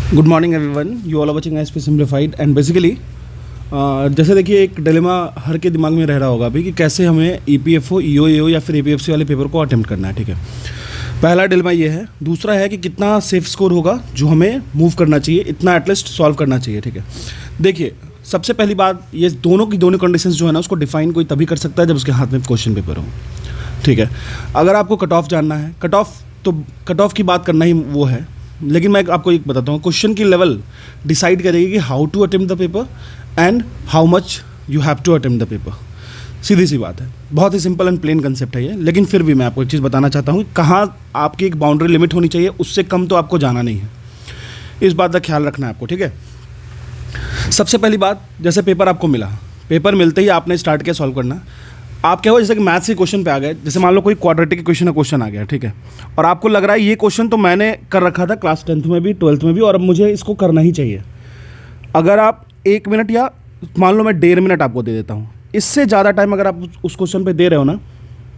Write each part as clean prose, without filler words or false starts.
Good morning everyone, you all are watching SP simplified and basically जैसे देखिए एक dilemma हर के दिमाग में रह रहा होगा अभी कि कैसे हमें ईपीएफओ, ईओएओ या फिर एपीएफसी वाले पेपर को अटेम्प्ट करना है। ठीक है, पहला डिलेमा ये है। दूसरा है कि कितना सेफ स्कोर होगा जो हमें मूव करना चाहिए, इतना एटलीस्ट सॉल्व करना चाहिए। ठीक है, देखिए सबसे पहली बात, ये दोनों की दोनों कंडीशंस जो है ना उसको डिफाइन कोई तभी कर सकता है जब उसके हाथ में क्वेश्चन पेपर हो। ठीक है, अगर आपको कट ऑफ जानना है, कट ऑफ की बात करना ही वो है, लेकिन मैं आपको एक बताता हूँ, क्वेश्चन की लेवल डिसाइड करेगी कि how to attempt the paper and how much you have to attempt the paper. सीधी सी बात है, बहुत ही सिंपल एंड प्लेन कंसेप्ट है ये, लेकिन फिर भी मैं आपको एक चीज़ बताना चाहता हूँ, कहाँ आपकी एक बाउंड्री लिमिट होनी चाहिए, उससे कम तो आपको जाना नहीं है। इस बात का ख्याल रखना है आपको। ठीक है, सबसे पहली बात, जैसे पेपर आपको मिला, पेपर मिलते ही आपने स्टार्ट किया सॉल्व करना। आप क्या हो, जैसे कि मैथ्स के क्वेश्चन पे आ गए, जैसे मान लो कोई क्वाड्रेटिक क्वेश्चन का क्वेश्चन आ गया, ठीक है, और आपको लग रहा है ये क्वेश्चन तो मैंने कर रखा था क्लास 10th में भी, 12th में भी, और अब मुझे इसको करना ही चाहिए। अगर आप 1 मिनट या मान लो मैं 1.5 मिनट आपको दे देता हूँ, इससे ज़्यादा टाइम अगर आप उस क्वेश्चन पे दे रहे हो ना,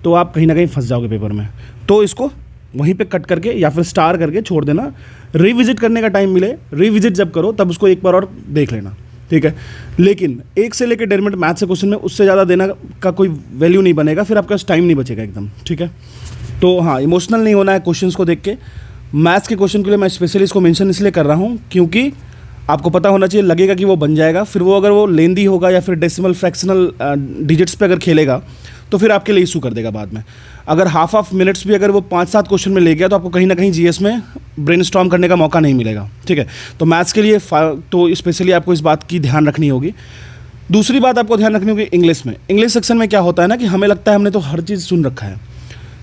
तो आप कहीं ना कहीं फंस जाओगे पेपर में। तो इसको वहीं पे कट करके या फिर स्टार करके छोड़ देना। रिविजिट करने का टाइम मिले, रिविजिट जब करो तब उसको एक बार और देख लेना। ठीक है, लेकिन 1 से लेकर 1.5 मिनट मैथ से क्वेश्चन में उससे ज़्यादा देना का कोई वैल्यू नहीं बनेगा, फिर आपका टाइम नहीं बचेगा एकदम। ठीक है, तो हाँ, इमोशनल नहीं होना है क्वेश्चंस को देख के। मैथ्स के क्वेश्चन के लिए मैं स्पेशली इसको मेंशन इसलिए कर रहा हूँ क्योंकि आपको पता होना चाहिए, लगेगा कि वो बन जाएगा, फिर वो अगर वो लेंदी होगा या फिर डेसिमल फ्रैक्शनल डिजिट्स पे अगर खेलेगा तो फिर आपके लिए इशू कर देगा बाद में। अगर हाफ मिनट्स भी अगर वो 5-7 क्वेश्चन में ले गया तो आपको कहीं ना कहीं जीएस में ब्रेनस्टॉर्म करने का मौका नहीं मिलेगा। ठीक है, तो मैथ्स के लिए तो स्पेशली आपको इस बात की ध्यान रखनी होगी। दूसरी बात आपको ध्यान रखनी होगी, इंग्लिश में। इंग्लिश सेक्शन में क्या होता है ना कि हमें लगता है हमने तो हर चीज़ सुन रखा है।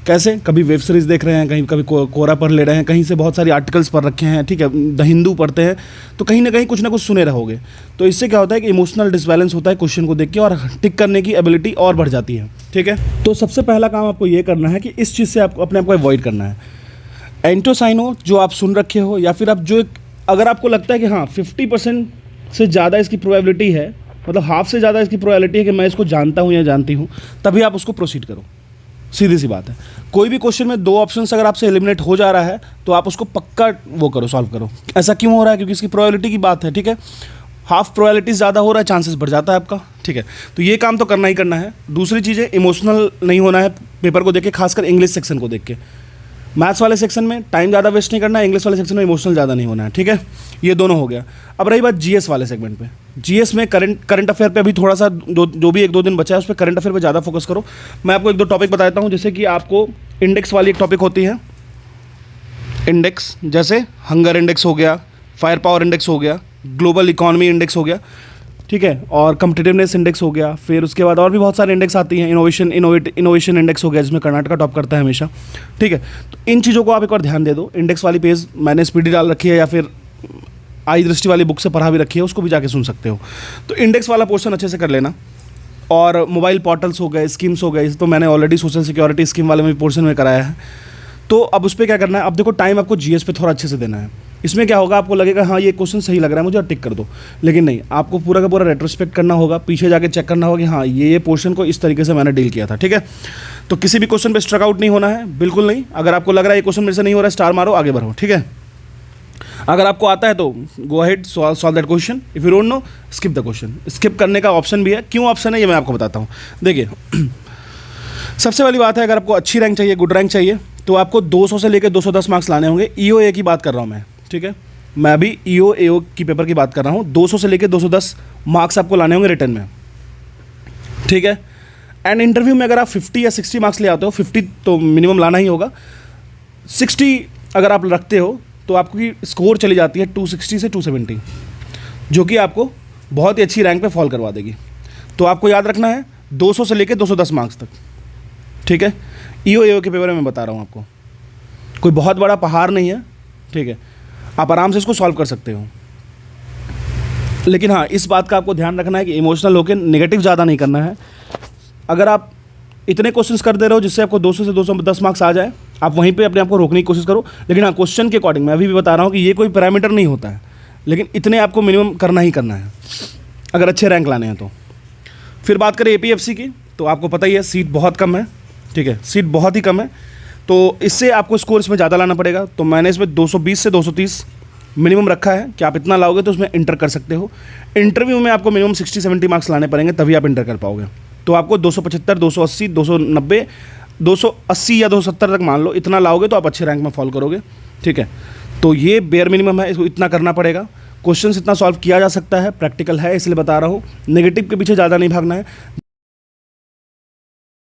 कैसे, कभी वेब सीरीज़ देख रहे हैं, कहीं कभी कोरा पढ़ ले रहे हैं, कहीं से बहुत सारी आर्टिकल्स पढ़ रखे हैं, ठीक है, द हिंदू पढ़ते हैं, तो कहीं ना कहीं कुछ ना कुछ सुने रहोगे। तो इससे क्या होता है कि इमोशनल डिसबैलेंस होता है क्वेश्चन को देख के, और टिक करने की एबिलिटी और बढ़ जाती है। ठीक है, तो सबसे पहला काम आपको ये करना है कि इस चीज़ से आपको अपने आप को अवॉइड करना है। एंटोसाइनो जो आप सुन रखे हो, या फिर आप जो अगर आपको लगता है कि हाँ 50% से ज़्यादा इसकी प्रोबेबिलिटी है, मतलब हाफ से ज़्यादा इसकी प्रोबेबिलिटी है कि मैं इसको जानता हूँ या जानती हूँ, तभी आप उसको प्रोसीड करो। सीधी सी बात है, कोई भी क्वेश्चन में 2 ऑप्शंस अगर आपसे एलिमिनेट हो जा रहा है तो आप उसको पक्का वो करो, सॉल्व करो। ऐसा क्यों हो रहा है? क्योंकि इसकी प्रोबेबिलिटी की बात है। ठीक है, हाफ प्रोबेबिलिटी ज़्यादा हो रहा है, चांसेस बढ़ जाता है आपका। ठीक है, तो ये काम तो करना ही करना है। दूसरी चीज़ें, इमोशनल नहीं होना है पेपर को देख के, खासकर इंग्लिश सेक्शन को देख के। मैथ्स वाले सेक्शन में टाइम ज़्यादा वेस्ट नहीं करना है, इंग्लिश वाले सेक्शन में इमोशनल ज़्यादा नहीं होना है। ठीक है, ये दोनों हो गया। अब रही बात जीएस वाले सेगमेंट पे। जीएस में करंट अफेयर पे अभी थोड़ा सा जो भी 1-2 दिन बचा है उस पर करंट अफेयर पे ज़्यादा फोकस करो। मैं आपको 1-2 टॉपिक बता देता हूँ, जैसे कि आपको इंडेक्स वाली एक टॉपिक होती है, इंडेक्स, जैसे हंगर इंडेक्स हो गया, फायर पावर इंडेक्स हो गया, ग्लोबल इकॉनमी इंडेक्स हो गया, ठीक है, और कम्पिटिटिवनेस इंडेक्स हो गया। फिर उसके बाद और भी बहुत सारे इंडेक्स आती हैं, इनोवेशन इंडेक्स हो गया जिसमें कर्नाटका टॉप करता है हमेशा। ठीक है, तो इन चीज़ों को आप एक बार ध्यान दे दो। इंडेक्स वाली पेज मैंने स्पीडी डाल रखी है, या फिर आई दृष्टि वाली बुक से पढ़ा भी रखी है, उसको भी जाके सुन सकते हो। तो इंडेक्स वाला पोर्शन अच्छे से कर लेना। और मोबाइल पोर्टल्स हो गए, स्कीम्स हो गए, तो मैंने ऑलरेडी सोशल सिक्योरिटी स्कीम वाले में पोर्शन में कराया है। तो अब उस पर क्या करना है, अब देखो टाइम आपको जीएस पे थोड़ा अच्छे से देना है। इसमें क्या होगा, आपको लगेगा हाँ ये क्वेश्चन सही लग रहा है मुझे, और टिक कर दो, लेकिन नहीं, आपको पूरा का पूरा रेट्रोस्पेक्ट करना होगा, पीछे जाके चेक करना होगा कि हाँ ये पोर्शन को इस तरीके से मैंने डील किया था। ठीक है, तो किसी भी क्वेश्चन पे स्ट्रक आउट नहीं होना है, बिल्कुल नहीं। अगर आपको लग रहा है ये क्वेश्चन मेरे से नहीं हो रहा है, स्टार मारो, आगे बढ़ो। ठीक है, अगर आपको आता है तो go ahead, solve that question. If you don't know, skip the question. Skip करने का ऑप्शन भी है, क्यों ऑप्शन है ये मैं आपको बताता हूँ। देखिए सबसे पहली बात है, अगर आपको अच्छी रैंक चाहिए, गुड रैंक चाहिए, तो आपको 200 से लेकर 210 मार्क्स लाने होंगे। ईओए की बात कर रहा हूँ मैं। ठीक है, मैं अभी ईओएओ की पेपर की बात कर रहा हूँ। 200 से लेकर 210 मार्क्स आपको लाने होंगे रिटर्न में। ठीक है, एंड इंटरव्यू में अगर आप 50 या 60 मार्क्स ले आते हो, 50 तो मिनिमम लाना ही होगा, 60 अगर आप रखते हो तो आपकी स्कोर चली जाती है 260 से 270, जो कि आपको बहुत ही अच्छी रैंक पे फॉल करवा देगी। तो आपको याद रखना है 200 से लेकर 210 मार्क्स तक। ठीक है, ईओएओ के पेपर में मैं बता रहा हूँ आपको, कोई बहुत बड़ा पहाड़ नहीं है। ठीक है, आप आराम से इसको सॉल्व कर सकते हो, लेकिन हाँ इस बात का आपको ध्यान रखना है कि इमोशनल होकर नेगेटिव ज़्यादा नहीं करना है। अगर आप इतने क्वेश्चंस कर दे रहे हो जिससे आपको 200 से 210 मार्क्स आ जाए, आप वहीं पे अपने आप को रोकने की कोशिश करो। लेकिन हाँ, क्वेश्चन के अकॉर्डिंग मैं अभी भी बता रहा हूँ कि ये कोई पैरामीटर नहीं होता है, लेकिन इतने आपको मिनिमम करना ही करना है अगर अच्छे रैंक लाने हैं तो। फिर बात करें एपीएफसी की, तो आपको पता ही है सीट बहुत कम है। ठीक है, सीट बहुत ही कम है, तो इससे आपको स्कोर इसमें ज़्यादा लाना पड़ेगा। तो मैंने इसमें 220 से 230 मिनिमम रखा है कि आप इतना लाओगे तो उसमें इंटर कर सकते हो। इंटरव्यू में आपको मिनिमम 60-70 मार्क्स लाने पड़ेंगे, तभी आप इंटर कर पाओगे। तो आपको 275, 280, 290, 280 या 270 तक मान लो, इतना लाओगे तो आप अच्छे रैंक में फॉल करोगे, ठीक है। तो ये बेयर मिनिमम है, इसको इतना करना पड़ेगा। क्वेश्चंस इतना सॉल्व किया जा सकता है, प्रैक्टिकल है इसलिए बता रहा हूँ। नेगेटिव के पीछे ज़्यादा नहीं भागना है।